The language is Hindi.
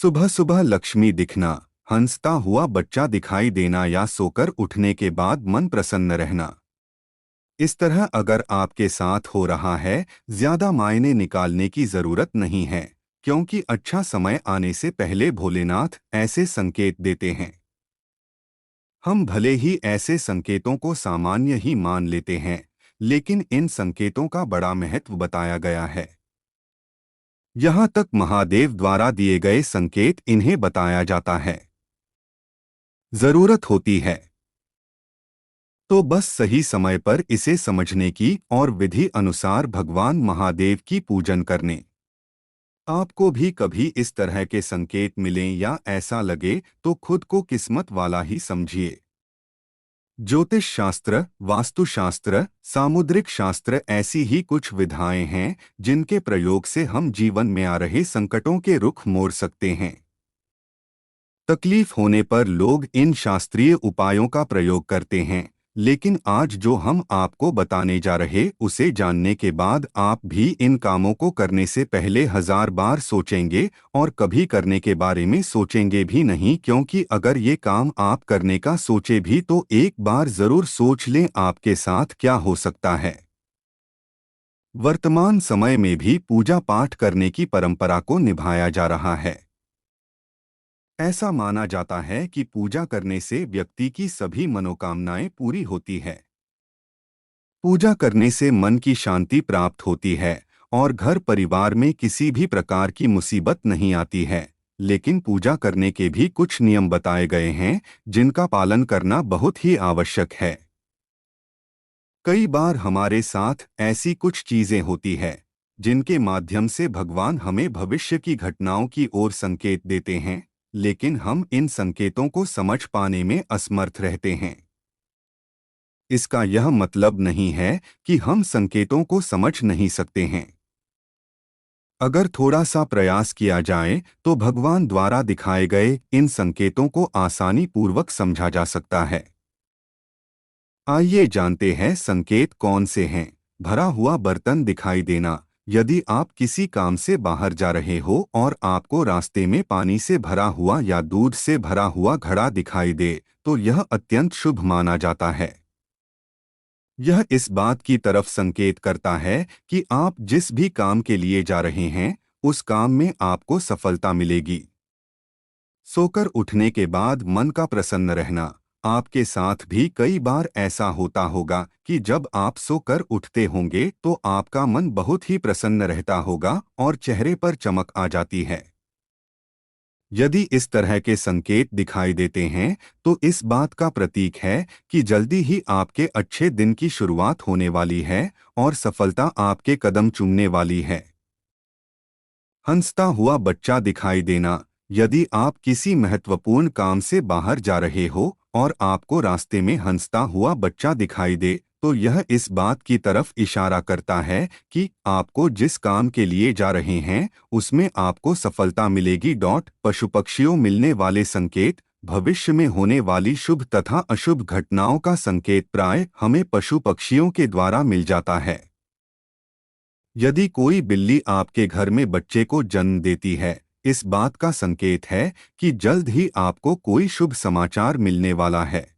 सुबह सुबह लक्ष्मी दिखना, हंसता हुआ बच्चा दिखाई देना या सोकर उठने के बाद मन प्रसन्न रहना। इस तरह अगर आपके साथ हो रहा है, ज्यादा मायने निकालने की जरूरत नहीं है, क्योंकि अच्छा समय आने से पहले भोलेनाथ ऐसे संकेत देते हैं। हम भले ही ऐसे संकेतों को सामान्य ही मान लेते हैं, लेकिन इन संकेतों का बड़ा महत्व बताया गया है। यहाँ तक महादेव द्वारा दिए गए संकेत इन्हें बताया जाता है। जरूरत होती है तो बस सही समय पर इसे समझने की और विधि अनुसार भगवान महादेव की पूजन करने। आपको भी कभी इस तरह के संकेत मिलें या ऐसा लगे तो खुद को किस्मत वाला ही समझिए। ज्योतिष शास्त्र, वास्तुशास्त्र, सामुद्रिक शास्त्र ऐसी ही कुछ विधाएं हैं जिनके प्रयोग से हम जीवन में आ रहे संकटों के रुख मोड़ सकते हैं। तकलीफ होने पर लोग इन शास्त्रीय उपायों का प्रयोग करते हैं, लेकिन आज जो हम आपको बताने जा रहे उसे जानने के बाद आप भी इन कामों को करने से पहले 1000 बार सोचेंगे और कभी करने के बारे में सोचेंगे भी नहीं, क्योंकि अगर ये काम आप करने का सोचे भी तो एक बार जरूर सोच लें आपके साथ क्या हो सकता है। वर्तमान समय में भी पूजा पाठ करने की परंपरा को निभाया जा रहा है। ऐसा माना जाता है कि पूजा करने से व्यक्ति की सभी मनोकामनाएं पूरी होती है। पूजा करने से मन की शांति प्राप्त होती है और घर परिवार में किसी भी प्रकार की मुसीबत नहीं आती है। लेकिन पूजा करने के भी कुछ नियम बताए गए हैं जिनका पालन करना बहुत ही आवश्यक है। कई बार हमारे साथ ऐसी कुछ चीजें होती है जिनके माध्यम से भगवान हमें भविष्य की घटनाओं की ओर संकेत देते हैं, लेकिन हम इन संकेतों को समझ पाने में असमर्थ रहते हैं। इसका यह मतलब नहीं है कि हम संकेतों को समझ नहीं सकते हैं। अगर थोड़ा सा प्रयास किया जाए तो भगवान द्वारा दिखाए गए इन संकेतों को आसानी पूर्वक समझा जा सकता है। आइए जानते हैं संकेत कौन से हैं। भरा हुआ बर्तन दिखाई देना। यदि आप किसी काम से बाहर जा रहे हो और आपको रास्ते में पानी से भरा हुआ या दूध से भरा हुआ घड़ा दिखाई दे तो यह अत्यंत शुभ माना जाता है। यह इस बात की तरफ संकेत करता है कि आप जिस भी काम के लिए जा रहे हैं उस काम में आपको सफलता मिलेगी। सोकर उठने के बाद मन का प्रसन्न रहना। आपके साथ भी कई बार ऐसा होता होगा कि जब आप सोकर उठते होंगे तो आपका मन बहुत ही प्रसन्न रहता होगा और चेहरे पर चमक आ जाती है। यदि इस तरह के संकेत दिखाई देते हैं तो इस बात का प्रतीक है कि जल्दी ही आपके अच्छे दिन की शुरुआत होने वाली है और सफलता आपके कदम चूमने वाली है। हंसता हुआ बच्चा दिखाई देना। यदि आप किसी महत्वपूर्ण काम से बाहर जा रहे हो और आपको रास्ते में हंसता हुआ बच्चा दिखाई दे तो यह इस बात की तरफ इशारा करता है कि आपको जिस काम के लिए जा रहे हैं उसमें आपको सफलता मिलेगी। पशु पक्षियों मिलने वाले संकेत। भविष्य में होने वाली शुभ तथा अशुभ घटनाओं का संकेत प्राय हमें पशु पक्षियों के द्वारा मिल जाता है। यदि कोई बिल्ली आपके घर में बच्चे को जन्म देती है, इस बात का संकेत है कि जल्द ही आपको कोई शुभ समाचार मिलने वाला है।